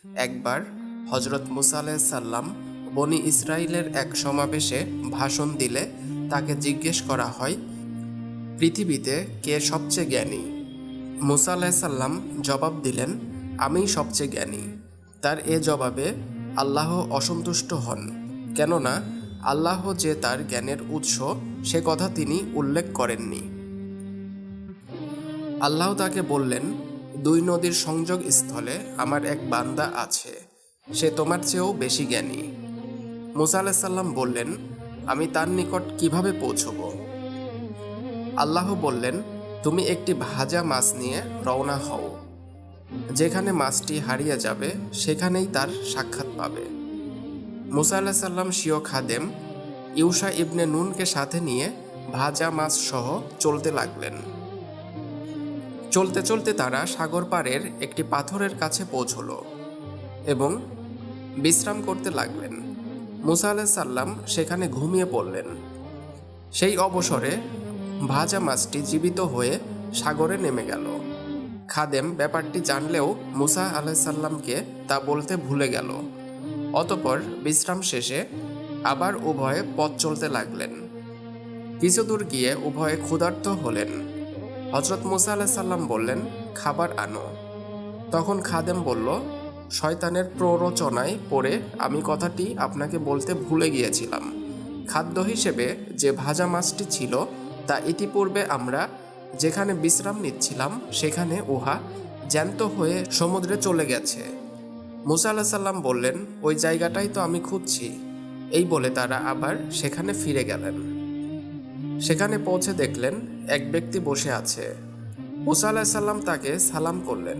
একবার হজরত মুসা আলাইহিস সাল্লাম বনি ইসরাইলের এক সমাবেশে ভাষণ দিলে তাকে জিজ্ঞেস করা হয়, পৃথিবীতে কে সবচেয়ে জ্ঞানী? মুসা আলাইহিস সাল্লাম জবাব দিলেন, আমিই সবচেয়ে জ্ঞানী। তার এ জবাবে আল্লাহ অসন্তুষ্ট হন, কেননা আল্লাহ যে তার জ্ঞানের উৎস সে কথা তিনি উল্লেখ করেননি। আল্লাহ তাকে বললেন, দুই নদীর সংযোগ স্থলে আমার এক বান্দা আছে, সে তোমার চেয়েও বেশি জ্ঞানী। মুসা আলাইহিস সাল্লাম বললেন, আমি তার নিকট কিভাবে পৌঁছব? আল্লাহ বললেন, তুমি একটি ভাজা মাছ নিয়ে রওনা হও। যেখানে মাছটি হারিয়ে যাবে সেখানেই তার সাক্ষাৎ পাবে। মুসা আলাইহিস সাল্লাম স্বীয় খাদেম ইউশা ইবনে নুনকে সাথে নিয়ে ভাজা মাছ সহ চলতে লাগলেন। চলতে চলতে তারা সাগর পাড়ের একটি পাথরের কাছে পৌঁছল এবং বিশ্রাম করতে লাগলেন। মুসা আলাইহিস সাল্লাম সেখানে ঘুমিয়ে পড়লেন। সেই অবসরে ভাজা মাছটি জীবিত হয়ে সাগরে নেমে গেল। খাদেম ব্যাপারটি জানলেও মুসা আলাইহিস সাল্লামকে তা বলতে ভুলে গেল। অতঃপর বিশ্রাম শেষে আবার উভয়ে পথ চলতে লাগলেন। কিছু দূর গিয়ে উভয়ে ক্ষুধার্ত হলেন। হযরত মুসা আলাইহিস সাল্লাম বললেন, খাবার আনো। তখন খাদেম বলল, শয়তানের প্ররোচনায় পড়ে আমি কথাটি আপনাকে বলতে ভুলে গিয়েছিলাম। খাদ্য হিসেবে যে ভাজা মাছটি ছিল তা ইতিপূর্বে আমরা যেখানে বিশ্রাম নিচ্ছিলাম সেখানে উহা জ্যান্ত হয়ে সমুদ্রে চলে গেছে। মুসা আলাইহিস সাল্লাম বললেন, ওই জায়গাটাই তো আমি খুঁজছি। এই বলে তারা আবার সেখানে ফিরে গেলেন। সেখানে পৌঁছে দেখলেন এক ব্যক্তি বসে আছে। মুসা আলাইহিস সাল্লাম তাকে সালাম করলেন।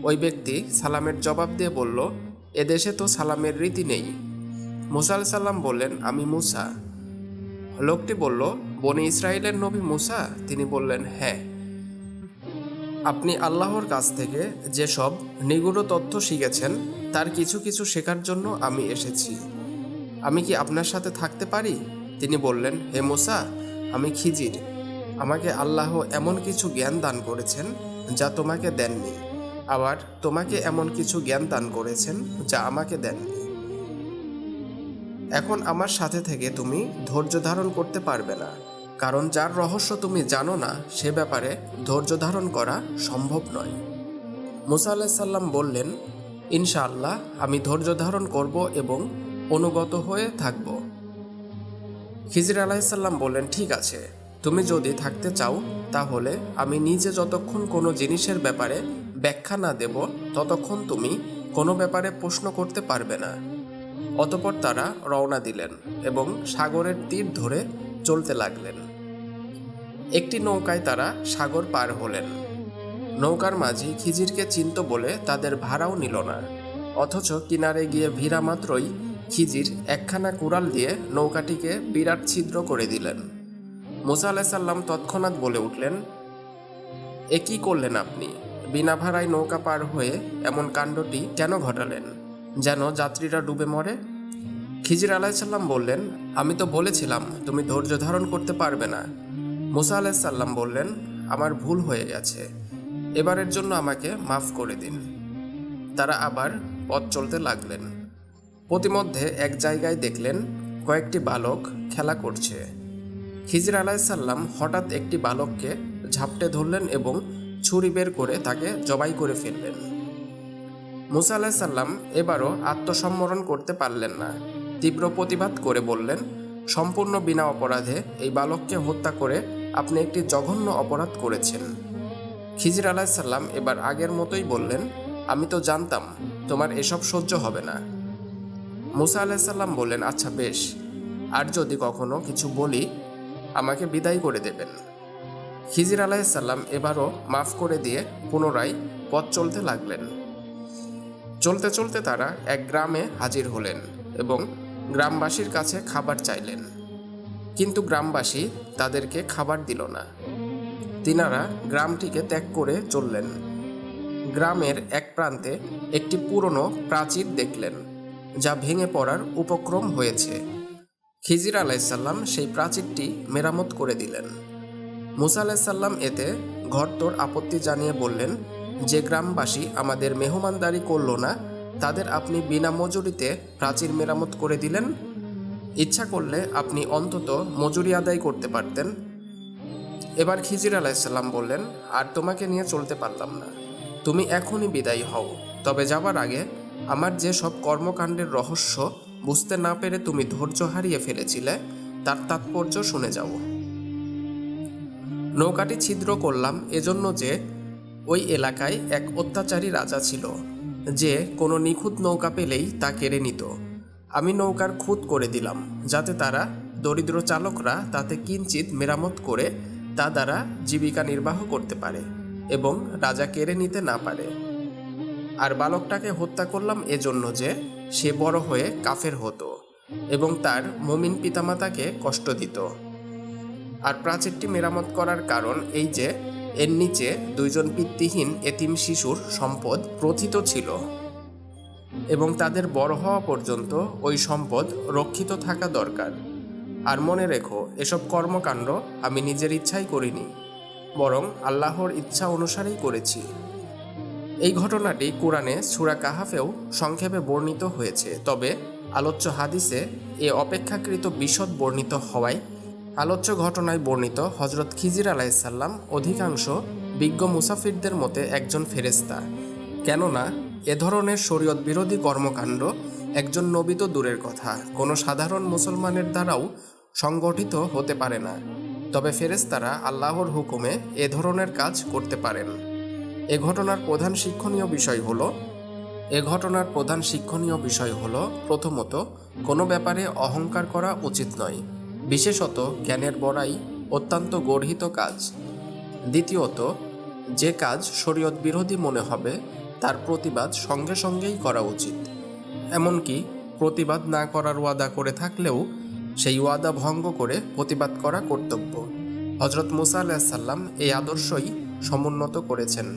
ওই ব্যক্তি সালামের জবাব দিয়ে বলল, এদেশে তো সালামের রীতি নেই। মুসা আলাইহিস সাল্লাম বললেন, আমি মুসা। লোকটি বলল, বনি ইসরাইলের নবী মুসা? তিনি বললেন, হ্যাঁ। আপনি আল্লাহর কাছ থেকে যেসব নিগূঢ় তথ্য শিখেছেন তার কিছু কিছু শেখার জন্য আমি এসেছি। আমি কি আপনার সাথে থাকতে পারি? তিনি বললেন, হে মুসা, আমি খিজির। আমাকে আল্লাহ এমন কিছু জ্ঞান দান করেছেন যা তোমাকে দেননি, আবার তোমাকে এমন কিছু জ্ঞান দান করেছেন যা আমাকে দেননি। এখন আমার সাথে থেকে তুমি ধৈর্য ধারণ করতে পারবে না, কারণ যার রহস্য তুমি জানো না সে ব্যাপারে ধৈর্য ধারণ করা সম্ভব নয়। মুসা আলাইহিস সাল্লাম বললেন, ইনশাআল্লাহ আমি ধৈর্য ধারণ করব এবং অনুগত হয়ে থাকব। খিজির আলাইহিস সাল্লাম বললেন, ঠিক আছে, তুমি যদি থাকতে চাও তাহলে আমি নিজে যতক্ষণ কোনো জিনিসের ব্যাপারে ব্যাখ্যা না দেব ততক্ষণ তুমি কোনো ব্যাপারে প্রশ্ন করতে পারবে না। অতঃপর তারা রওনা দিলেন এবং সাগরের তীর ধরে চলতে লাগলেন। একটি নৌকায় তারা সাগর পার হলেন। নৌকার মাঝি খিজিরকে চিনত বলে তাদের ভাড়াও নিল না, অথচ কিনারে গিয়ে ভিড়া মাত্রই খিজির একখানা কুড়াল দিয়ে নৌকাটিকে বিরাট ছিদ্র করে দিলেন। মুসা আলাইহিস সাল্লাম তৎক্ষণাৎ বলে উঠলেন, এ কি করলেন আপনি? বিনা ভাড়ায় নৌকা পার হয়ে এমন কাণ্ডটি কেন ঘটালেন, যেন যাত্রীরা ডুবে মরে? খিজির আলাইহিস সাল্লাম বললেন, আমি তো বলেছিলাম তুমি ধৈর্য ধারণ করতে পারবে না। মুসা আলাইহিস সাল্লাম বললেন, আমার ভুল হয়ে গেছে, এবারের জন্য আমাকে মাফ করে দিন। তারা আবার পথ চলতে লাগলেন। প্রতিমধ্যে এক জায়গায় দেখলেন কয়েকটি বালক খেলা করছে। খিজির আলাইহিস সাল্লাম হঠাৎ একটি বালককে ঝাপটে ধরলেন এবং ছুরি বের করে তাকে জবাই করে ফেললেন। মুসা আলাইহিস সাল্লাম এবারও আত্মসম্বরণ করতে পারলেন না। তীব্র প্রতিবাদ করে বললেন, সম্পূর্ণ বিনা অপরাধে এই বালককে হত্যা করে আপনি একটি জঘন্য অপরাধ করেছেন। খিজির আলাইহিস সাল্লাম এবার আগের মতোই বললেন, আমি তো জানতাম তোমার এসব সহ্য হবে না। মুসা আলাইহিস সাল্লাম বললেন, আচ্ছা বেশ, আর যদি কখনো কিছু বলি আমাকে বিদায় করে দেবেন। খিজির আলাইহিস সাল্লাম এবারও মাফ করে দিয়ে পুনরায় পথ চলতে লাগলেন। চলতে চলতে তারা এক গ্রামে হাজির হলেন এবং গ্রামবাসীর কাছে খাবার চাইলেন, কিন্তু গ্রামবাসী তাদেরকে খাবার দিল না। তিনারা গ্রামটিকে ত্যাগ করে চললেন। গ্রামের এক প্রান্তে একটি পুরনো প্রাচীর দেখলেন যা ভেঙে পড়ার উপক্রম হয়েছে। খিজির আলাইহিস সাল্লাম সেই প্রাচীরটি মেরামত করে দিলেন। মুসা আলাইহিস সাল্লাম এতে ঘরতোর আপত্তি জানিয়ে বললেন, যে গ্রামবাসী আমাদের মেহমানদারি করল না তাদের আপনি বিনা মজুরিতে প্রাচীর মেরামত করে দিলেন। ইচ্ছা করলে আপনি অন্তত মজুরি আদায় করতে পারতেন। এবার খিজির আলাইসাল্লাম বললেন, আর তোমাকে নিয়ে চলতে পারলাম না, তুমি এখনই বিদায়ী হও। তবে যাবার আগে আমার যে সব কর্মকাণ্ডের রহস্য বুঝতে না পেরে তুমি ধৈর্য হারিয়ে ফেলেছিলে তার তাৎপর্য শুনে যাও। নৌকাটি ছিদ্র করলাম এজন্য যে ওই এলাকায় এক অত্যাচারী রাজা ছিল, যে কোনো নিখুঁত নৌকা পেলেই তা কেড়ে নিত। আমি নৌকার খুঁত করে দিলাম, যাতে তারা দরিদ্র চালকরা তাতে কিঞ্চিত মেরামত করে তা দ্বারা জীবিকা নির্বাহ করতে পারে এবং রাজা কেড়ে নিতে না পারে। আর বালকটাকে হত্যা করলাম এজন্য যে সে বড় হয়ে কাফের হতো এবং তার মুমিন পিতামাতাকে কষ্ট দিত। আর প্রাচীরটি মেরামত করার কারণ এই যে এর নিচে দুইজন পিতৃহীন এতিম শিশুর সম্পদ প্রথিত ছিল এবং তাদের বড় হওয়া পর্যন্ত ওই সম্পদ রক্ষিত থাকা দরকার। আর মনে রেখো, এসব কর্মকাণ্ড আমি নিজের ইচ্ছাই করিনি, বরং আল্লাহর ইচ্ছা অনুসারেই করেছি। এই ঘটনাটি কোরআনে সূরা কাহাফেও সংক্ষেপে বর্ণিত হয়েছে, তবে আলোচ্য হাদিসে এ অপেক্ষাকৃত বিশদ বর্ণিত হওয়ায় আলোচ্য ঘটনায় বর্ণিত হজরত খিজির আলাইসাল্লাম অধিকাংশ বিজ্ঞ মুসাফিরদের মতে একজন ফেরেশতা। কেননা এ ধরনের শরীয়ত বিরোধী কর্মকাণ্ড একজন নবী তো দূরের কথা, কোনো সাধারণ মুসলমানের দ্বারাও সংগঠিত হতে পারে না। তবে ফেরেশতারা আল্লাহর হুকুমে এ ধরনের কাজ করতে পারেন। এ ঘটনার প্রধান শিক্ষণীয় বিষয় হলো প্রথমত, কোনো ব্যাপারে অহংকার করা উচিত নয়, বিশেষত জ্ঞানের বড়াই অত্যন্ত গর্হিত কাজ। দ্বিতীয়ত, যে কাজ শরীয়ত বিরোধী মনে হবে তার প্রতিবাদ সঙ্গে সঙ্গেই করা উচিত। এমনকি প্রতিবাদ না করার ওয়াদা করে থাকলেও সেই ওয়াদা ভঙ্গ করে প্রতিবাদ করা কর্তব্য। হজরত মুসা আলাইহিস সালাম এই আদর্শই সমুন্নত করেছেন।